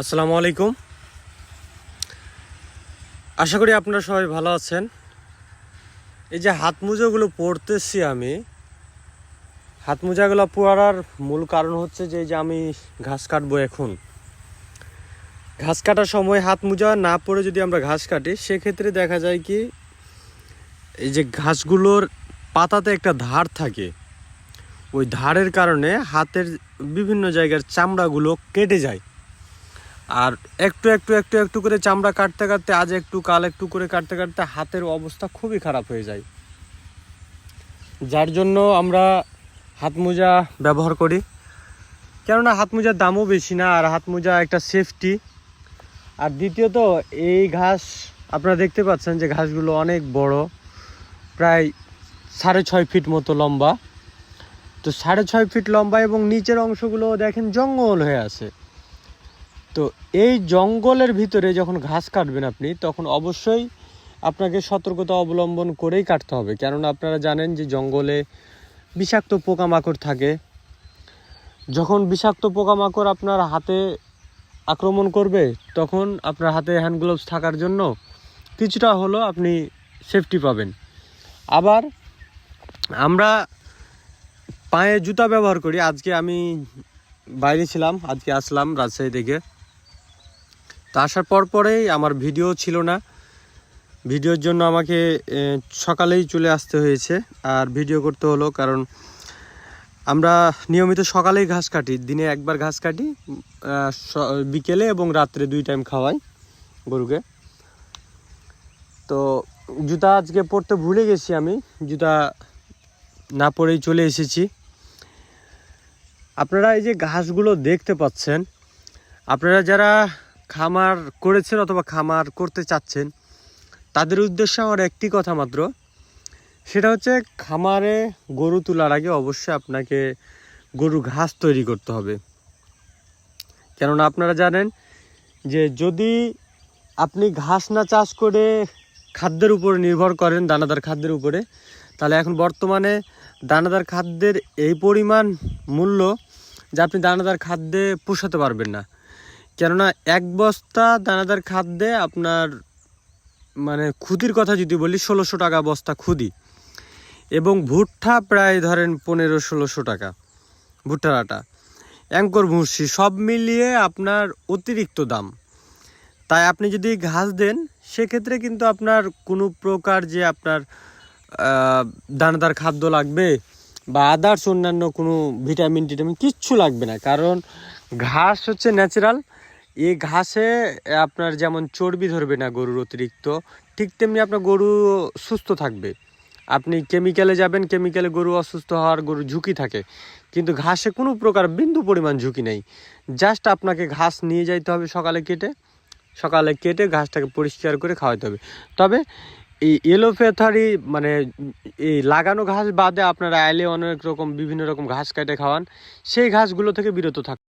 আসসালামু আলাইকুম। আশা করি আপনারা সবাই ভালো আছেন। এই যে হাত মোজাগুলো পরতেছি আমি, হাত মোজাগুলো পরার মূল কারণ হচ্ছে যে আমি ঘাস কাটবো। এখন ঘাস কাটার সময় হাত মোজা না পরে যদি আমরা ঘাস কাটি, সেক্ষেত্রে দেখা যায় কি, এই যে ঘাসগুলোর পাতাতে একটা ধার থাকে, ওই ধারের কারণে হাতের বিভিন্ন জায়গার চামড়াগুলো কেটে যায়। আর একটু একটু একটু একটু করে চামড়া কাটতে কাটতে, আজ একটু কাল একটু করে কাটতে কাটতে হাতের অবস্থা খুবই খারাপ হয়ে যায়। যার জন্য আমরা হাত মোজা ব্যবহার করি, কেননা হাত মোজার দামও বেশি না, আর হাত মোজা একটা সেফটি। আর দ্বিতীয়ত, এই ঘাস আপনারা দেখতে পাচ্ছেন যে ঘাসগুলো অনেক বড়, প্রায় 6.5 ফিট মতো লম্বা। তো 6.5 ফিট লম্বা এবং নিচের অংশগুলো দেখেন জঙ্গল হয়ে আছে। তো এই জঙ্গলের ভিতরে যখন ঘাস কাটবেন আপনি, তখন অবশ্যই আপনাকে সতর্কতা অবলম্বন করেই কাটতে হবে, কেননা আপনারা জানেন যে জঙ্গলে বিষাক্ত পোকামাকড় থাকে। যখন বিষাক্ত পোকামাকড় আপনার হাতে আক্রমণ করবে, তখন আপনার হাতে হ্যান্ড গ্লোভস থাকার জন্য কিছুটা হলো আপনি সেফটি পাবেন। আবার আমরা পায়ে জুতা ব্যবহার করি। আজকে আমি বাইরে ছিলাম, আজকে আসলাম রাজশাহী থেকে। তো আসার পরেই আমার ভিডিও ছিল না, ভিডিওর জন্য আমাকে সকালেই চলে আসতে হয়েছে। আর ভিডিও করতে হলো কারণ আমরা নিয়মিত সকালেই ঘাস কাটি, দিনে একবার ঘাস কাটি, বিকেলে এবং রাত্রে 2 টাইম খাওয়াই গরুকে। তো জুতা আজকে পরতে ভুলে গেছি, আমি জুতা না পরেই চলে এসেছি। আপনারা এই যে ঘাসগুলো দেখতে পাচ্ছেন, আপনারা যারা খামার করেছেন অথবা খামার করতে চাচ্ছেন, তাদের উদ্দেশ্যে আমার একটি কথা মাত্র, সেটা হচ্ছে খামারে গরু তোলার আগে অবশ্যই আপনাকে গরুর ঘাস তৈরি করতে হবে। কেননা আপনারা জানেন যে যদি আপনি ঘাস না চাষ করে খাদ্যের উপরে নির্ভর করেন, দানাদার খাদ্যের উপরে, তাহলে এখন বর্তমানে দানাদার খাদ্যের এই পরিমাণ মূল্য যে আপনি দানাদার খাদ্যে পোষাতে পারবেন না। কেননা 1 বস্তা দানাদার খাদ্যে আপনার মানে খুদির কথা যদি বলি, 1600 টাকা বস্তা খুদি, এবং ভুট্টা প্রায় ধরেন 1500-1600 টাকা ভুট্টার আটা, অ্যাঙ্কর ভুসি সব মিলিয়ে আপনার অতিরিক্ত দাম। তাই আপনি যদি ঘাস দেন, সেক্ষেত্রে কিন্তু আপনার কোনো প্রকার যে আপনার দানাদার খাদ্য লাগবে বা আদার্স অন্যান্য কোনো ভিটামিন টিটামিন কিচ্ছু লাগবে না। কারণ ঘাস হচ্ছে ন্যাচারাল। এই ঘাসে আপনার যেমন চর্বি ধরবে না গরুর অতিরিক্ত, ঠিক তেমনি আপনার গরু সুস্থ থাকবে। আপনি কেমিক্যালে যাবেন, কেমিক্যালে গরু অসুস্থ হওয়ার গরুর ঝুঁকি থাকে, কিন্তু ঘাসে কোনো প্রকার বিন্দু পরিমাণ ঝুঁকি নেই। জাস্ট আপনাকে ঘাস নিয়ে যাইতে হবে সকালে কেটে ঘাসটাকে পরিষ্কার করে খাওয়াতে হবে। তবে এই এলোপ্যাথারি মানে এই লাগানো ঘাস বাদে আপনারা আইলে অনেক রকম বিভিন্ন রকম ঘাস কেটে খাওয়ান, সেই ঘাসগুলো থেকে বিরত থাকুন।